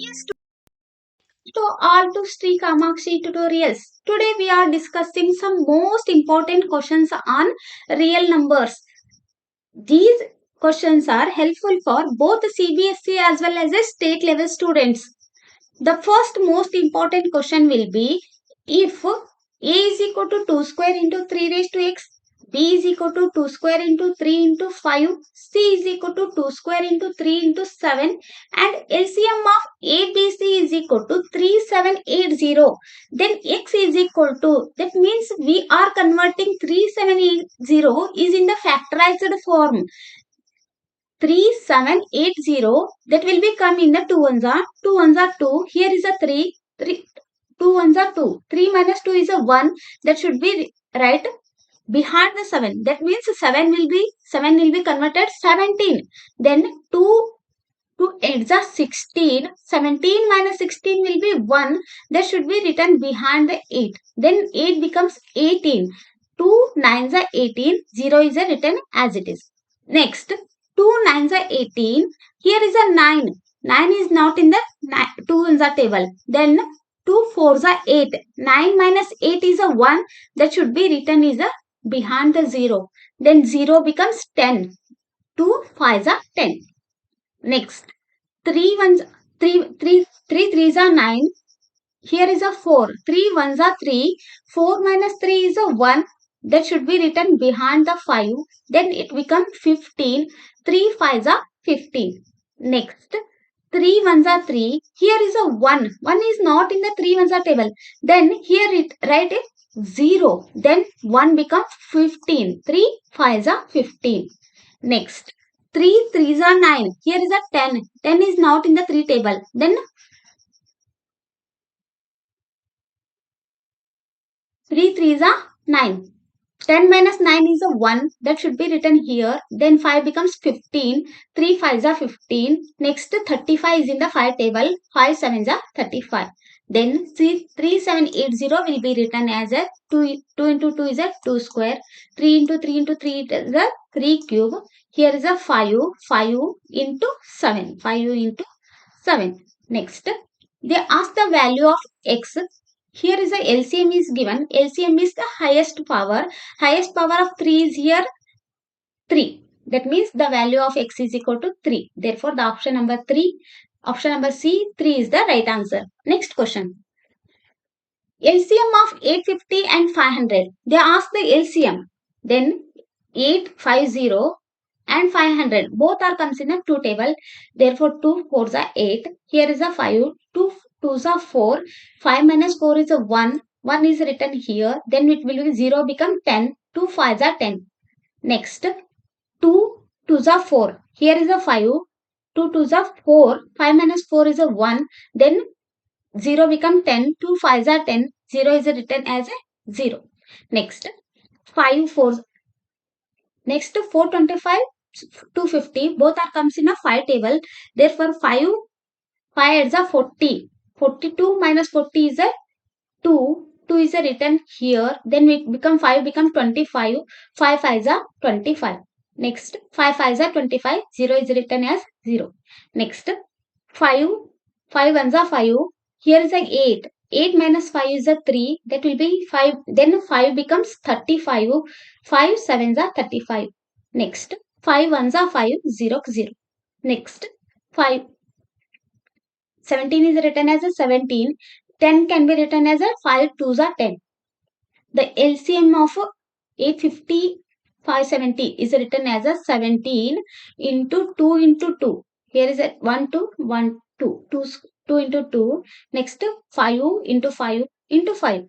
To all to Shree Kamakshi tutorials. Today we are discussing some most important questions on real numbers. These questions are helpful for both CBSE as well as the state level students. The first most important question will be if A is equal to 2 square into 3 raised to x, B is equal to 2 square into 3 into 5, C is equal to 2 square into 3 into 7 and LCM of ABC is equal to 3780, then x is equal to, that means we are converting 3780 is in the factorized form. 3780 that will be come in the 2 ones are 2 ones are 2. Here is a 3 2 ones are 2. 3 minus 2 is a 1. That should be right behind the 7. That means 7 will be converted 17. Then 2 8s are 16. 17 minus 16 will be 1. That should be written behind the 8. Then 8 becomes 18. 2 9s are 18. 0 is written as it is. Next, 2 9s are 18. Here is a 9. 9 is not in the 2 in the table. Then 2 4s are 8. 9 minus 8 is a 1. That should be written is a behind the 0. Then 0 becomes 10. 2 5s are 10. Next, 3 3s are 9. Here is a 4. 3 1s are 3. 4 minus 3 is a 1. That should be written behind the 5. Then it becomes 15. 3 5s are 15. Next, 3 1s are 3. Here is a 1. 1 is not in the 3 1s are table. Then here it write it 0. Then 1 becomes 15. 3 5s are 15. Next, 3 3s are 9. Here is a 10. 10 is not in the 3 table. Then 3 3s are 9. 10 minus 9 is a 1. That should be written here. Then 5 becomes 15. 3 5s are 15. Next 35 is in the 5 table. 5 7s are 35. Then 3780 will be written as a 2 into 2 is a 2 square. 3 into 3 into 3 is a 3 cube. Here is a 5 into 7. 5 into 7. Next, they ask the value of x. Here is a LCM is given. LCM is the highest power. Highest power of 3 is here 3. That means the value of x is equal to 3. Therefore, the option number C, 3 is the right answer. Next question. LCM of 850 and 500. They ask the LCM. Then 850 and 500. Both are comes in a 2 table. Therefore, 2 4s are 8. Here is a 5. 2 2s are 4. 5 minus 4 is a 1. 1 is written here. Then it will be 0 become 10. 2 5s are 10. Next, 2 2s are 4. Here is a 5. 2 2s are 4. 5 minus 4 is a 1. Then 0 become 10. 2 5s are 10. 0 is written as a 0. Next, 5 4. Next, 425, 250. Both are comes in a 5 table. Therefore, 5 adds a 40. 42 minus 40 is a 2. 2 is a written here. Then it become 5 become 25. 5 5s are 25. Next, 5 5s are 25. 0 is written as 0. Next, 5 1s are 5. Here is a 8. 8 minus 5 is a 3. That will be 5. Then 5 becomes 35. 5 7s are 35. Next, 5 1s are 5. 0 0. Next, 17 is written as a 17. 10 can be written as a 5 2s are 10. The LCM of 850 570 is written as a 17 into 2 into 2. Here is a 1 2 1 2 2 into 2. Next, 5 into 5 into 5.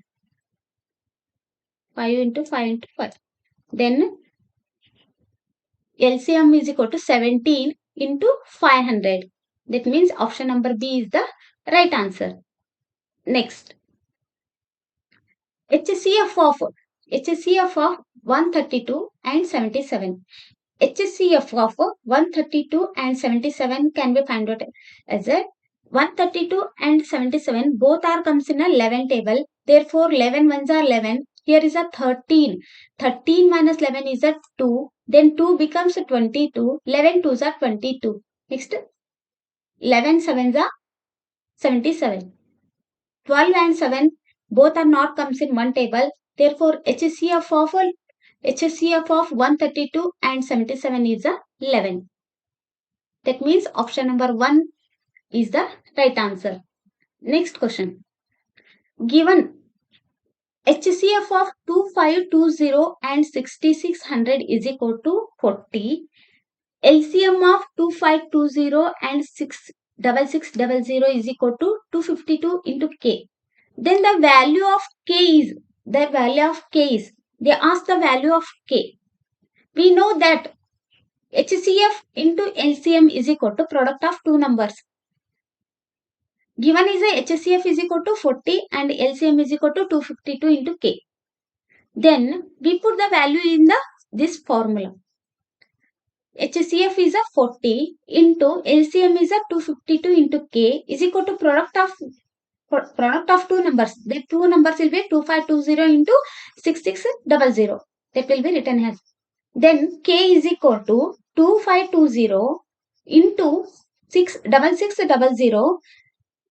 5 into 5 into 5. Then LCM is equal to 17 into 500. That means option number B is the right answer. Next, HCF of 132 and 77. HCF of 132 and 77 can be found out as a 132 and 77 both are comes in a 11 table. Therefore, 11 ones are 11. Here is a 13. 13 minus 11 is a 2. Then 2 becomes a 22. 11 2s are 22. Next, 11 7s are 77. 12 and 7 both are not comes in one table. Therefore, HCF of 132 and 77 is 11. That means option number 1 is the right answer. Next question. Given HCF of 2520 and 6600 is equal to 40. LCM of 2520 and 66600 is equal to 252 into K. Then the value of K is, they ask the value of K. We know that HCF into LCM is equal to product of two numbers. Given is a HCF is equal to 40 and LCM is equal to 252 into K. Then we put the value in this formula. HCF is a 40 into LCM is a 252 into K is equal to product of two numbers. The two numbers will be 2520 into 6600. That will be written as. Then K is equal to 2520 into 66600.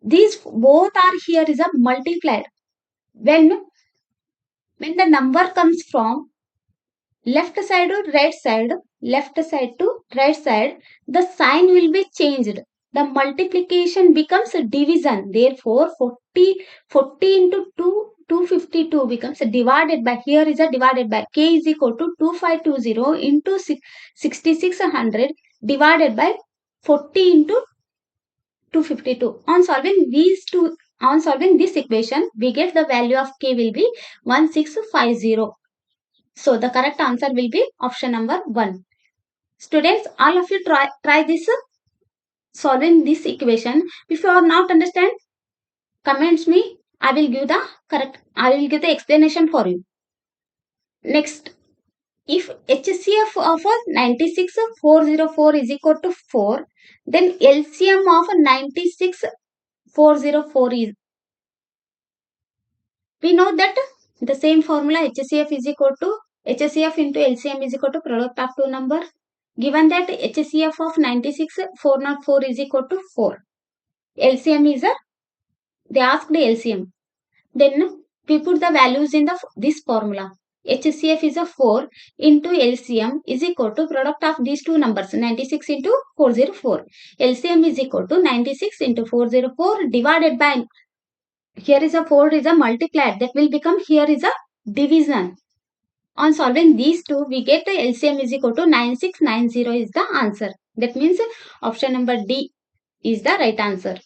These both are here is a multiplied. When the number comes from left side to right side, the sign will be changed. The multiplication becomes a division. Therefore, 40 into 252 becomes divided by, here is a divided by, K is equal to 2520 into 6600 divided by 40 into 252. On solving this equation, we get the value of K will be 1650. So the correct answer will be option number 1. Students, all of you try this solving this equation. If you are not understand, comments me. I will give the explanation for you. Next, if HCF of 96404 is equal to 4, then LCM of 96404 is. We know that the same formula HCF is equal to HCF into LCM is equal to product of two numbers. Given that HCF of 96404 is equal to 4. LCM is they asked the LCM. Then we put the values in this formula. HCF is a 4 into LCM is equal to product of these two numbers 96 into 404. LCM is equal to 96 into 404 divided by, here is a 4 is a multiplied, that will become, here is a division. On solving these two, we get the LCM is equal to 9690 is the answer. That means option number D is the right answer.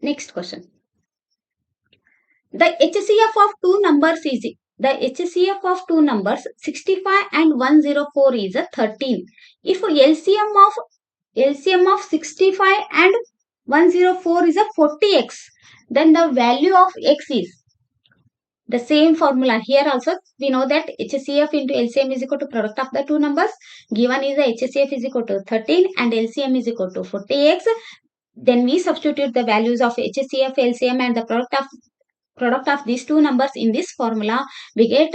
Next question. The HCF of two numbers is, the HCF of two numbers 65 and 104 is a 13. If LCM of 65 and 104 is a 40x, then the value of x is the same formula. Here also we know that HCF into LCM is equal to product of the two numbers. Given is the HCF is equal to 13 and LCM is equal to 40x. Then we substitute the values of HCF, LCM and the product of these two numbers in this formula. We get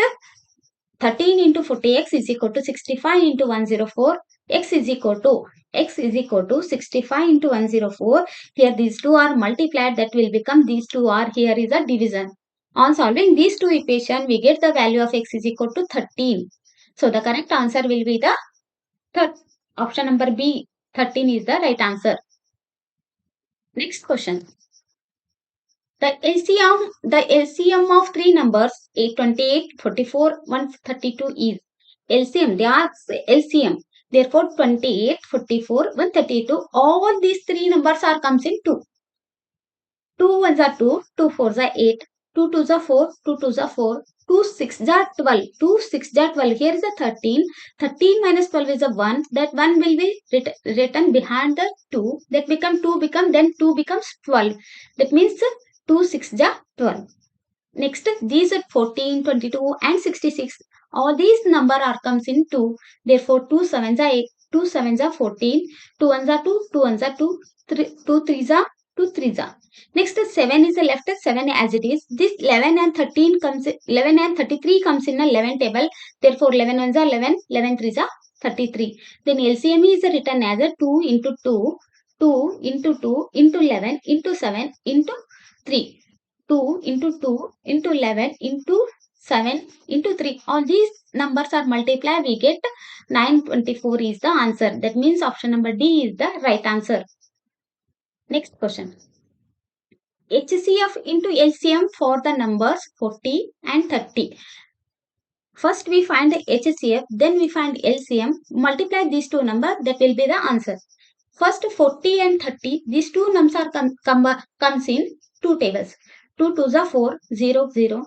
13 into 40x is equal to 65 into 104. X is equal to 65 into 104. Here these two are multiplied, that will become, these two are, here is a division. On solving these two equations, we get the value of x is equal to 13. So the correct answer will be the option number B. 13 is the right answer. Next question. The LCM of three numbers 28, 44, 132 is LCM. They are LCM. Therefore, 28, 44, 132. All these three numbers are comes in 2. 2 ones are 2, 2 fours are 8. 2 2s are 4, 2 2s are 4, 2 6s are 12, 2 6s are 12. Here is a 13. 13 minus 12 is a 1. That 1 will be written behind the 2. That become 2 then 2 becomes 12. That means 2 6s are 12. Next, these are 14, 22 and 66. All these number are comes in 2. Therefore, 2 7s are 8, 2 7s are 14, 2 1s are 2, 2 1s are 2, 2 3s are 2 3s are. Next, 7 is left 7 as it is. This 11 and 13 comes, 11 and 33 comes in a 11 table. Therefore, 11 ones are 11, 11 3s are 33. Then LCM is written as a 2 into 2. 2 into 2 into 11 into 7 into 3. 2 into 2 into 11 into 7 into 3. All these numbers are multiplied. We get 924 is the answer. That means option number D is the right answer. Next question. HCF into LCM for the numbers 40 and 30. First we find the HCF, then we find LCM. Multiply these two numbers, that will be the answer. First 40 and 30, these two numbers are comes in two tables. 2 2s are 4, 0, 0.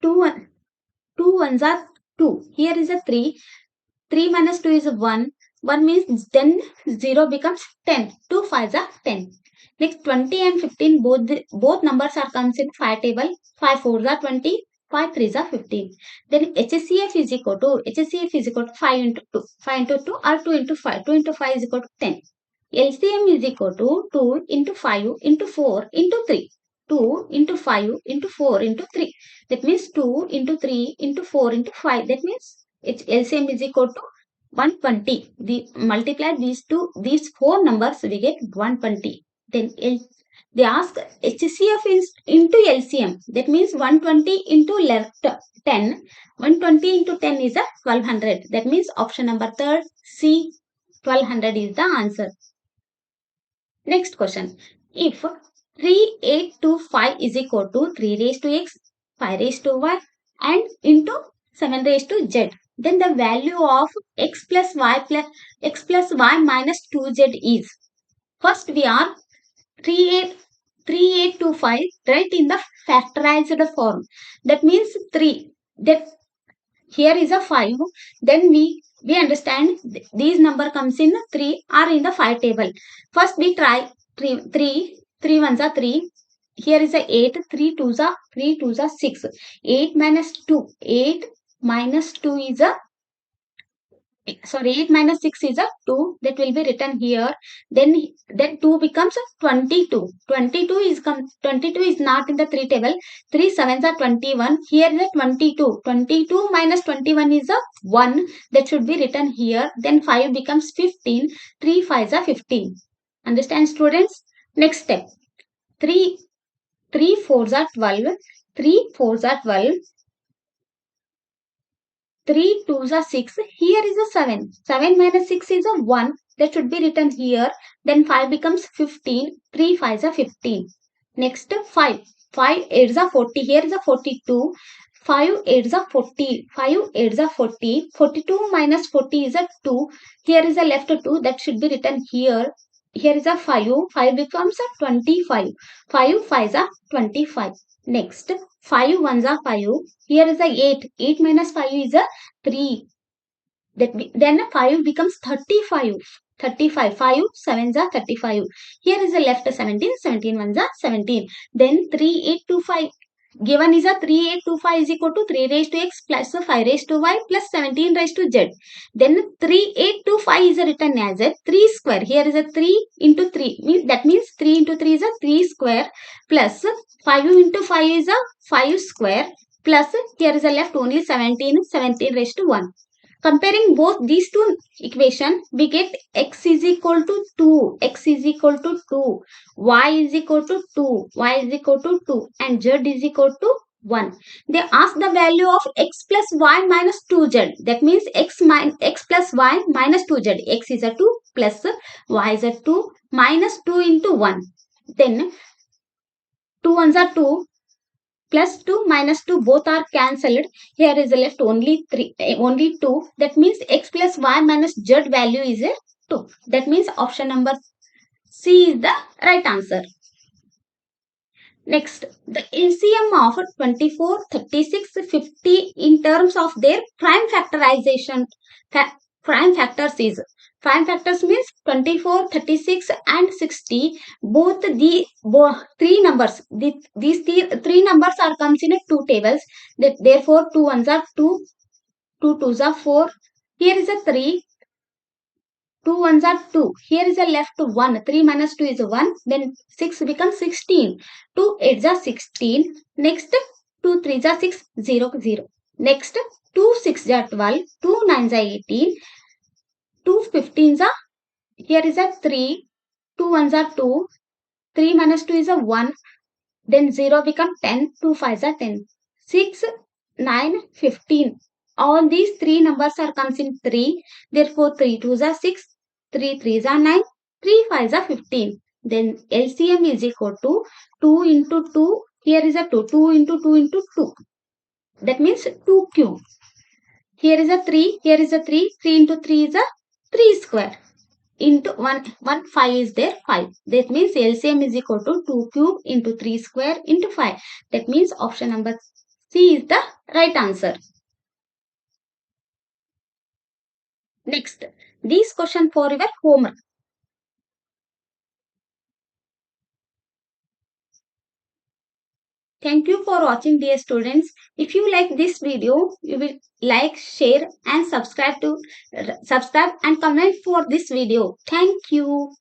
2 1s are 2. Here is a 3. 3 minus 2 is 1. 1 means then 0 becomes 10. 2 5s are 10. Next 20 and 15, both numbers are comes in 5 table. 5 4s are 20. 5 3s are 15. Then HCF is equal to 5 into 2. 5 into 2 or 2 into 5. 2 into 5 is equal to 10. LCM is equal to 2 into 5 into 4 into 3. 2 into 5 into 4 into 3. That means 2 into 3 into 4 into 5. That means its LCM is equal to 120. Multiply these four numbers, we get 120. Then they ask HCF into LCM. That means 120 into 10. 120 into 10 is a 1200. That means option number 3, C, 1200 is the answer. Next question. If 3825 is equal to 3 raised to x, 5 raised to y and into 7 raised to z, then the value of x plus y minus 2z is. First we are 3825 write in the factorized form. That means 3. That here is a 5. Then we understand these number comes in 3 are in the 5 table. First we try 3 1s are 3. Here is a 8. 3 2s are 6. 8 minus 2. 8 minus 2 is a 8 minus 6 is a 2. That will be written here. Then 2 becomes 22. 22 is not in the 3 table. 3 7s are 21. Here is a 22. 22 minus 21 is a 1. That should be written here. Then 5 becomes 15. 3 5s are 15. Understand, students? Next step. 3 4s are 12. 3 4s are 12. 3 2s are 6. Here is a 7. 7 minus 6 is a 1. That should be written here. Then 5 becomes 15. 3 5s are 15. Next 5. 5 8s are 40. Here is a 42. 5 8s are 40. 5 8s are 40. 42 minus 40 is a 2. Here is a left 2. That should be written here. Here is a 5. 5 becomes a 25. 5 5s are 25. Next 5 1s are 5. Here is a 8. 8 minus 5 is a 3. Then 5 becomes 35. 35. 5 7s are 35. Here is a left 17. 17 1s are 17. Then 3825. Given is a 3825 is equal to 3 raised to x plus 5 raised to y plus 17 raised to z. Then 3825 is written as a 3 square. Here is a 3 into 3. That means 3 into 3 is a 3 square plus 5 into 5 is a 5 square plus here is a left only 17 raised to 1. Comparing both these two equations, we get x is equal to 2, x is equal to 2, y is equal to 2, y is equal to 2 and z is equal to 1. They ask the value of x plus y minus 2z. That means x plus y minus 2z. X is a 2 plus y is a 2 minus 2 into 1. Then 2 1s are 2. Plus 2 minus 2 both are cancelled. Here is left only 2. That means x plus y minus z value is a 2. That means option number C is the right answer. Next, the LCM of 24, 36, 50 in terms of their prime factorization. Prime factors is. Prime factors means 24, 36 and 60. Both three numbers. These three numbers are comes in two tables. Therefore, 2 1s are 2. 2 2s are 4. Here is a 3. 2 1s are 2. Here is a left 1. 3 minus 2 is 1. Then 6 becomes 16. 2 8s are 16. Next 2 3s are 6. 0 0. Next 2 6s are 12. 2 9s are 18. 2 15s are, here is a 3. 2 ones are 2. 3 minus 2 is a 1. Then 0 become 10. 2 5s are 10. 6, 9, 15. All these 3 numbers are comes in 3. Therefore, 3 2s are 6. 3 3s are 9. 3 5s are 15. Then LCM is equal to 2 into 2. Here is a 2. 2 into 2 into 2. That means 2 cube. Here is a 3. Here is a 3. 3 into 3 is a 3 square. Into 1 5 is there, 5. That means LCM is equal to 2 cube into 3 square into 5. That means option number C is the right answer. Next, this question for your homework. Thank you for watching, dear students. If you like this video, you will like, share and subscribe and comment for this video. Thank you.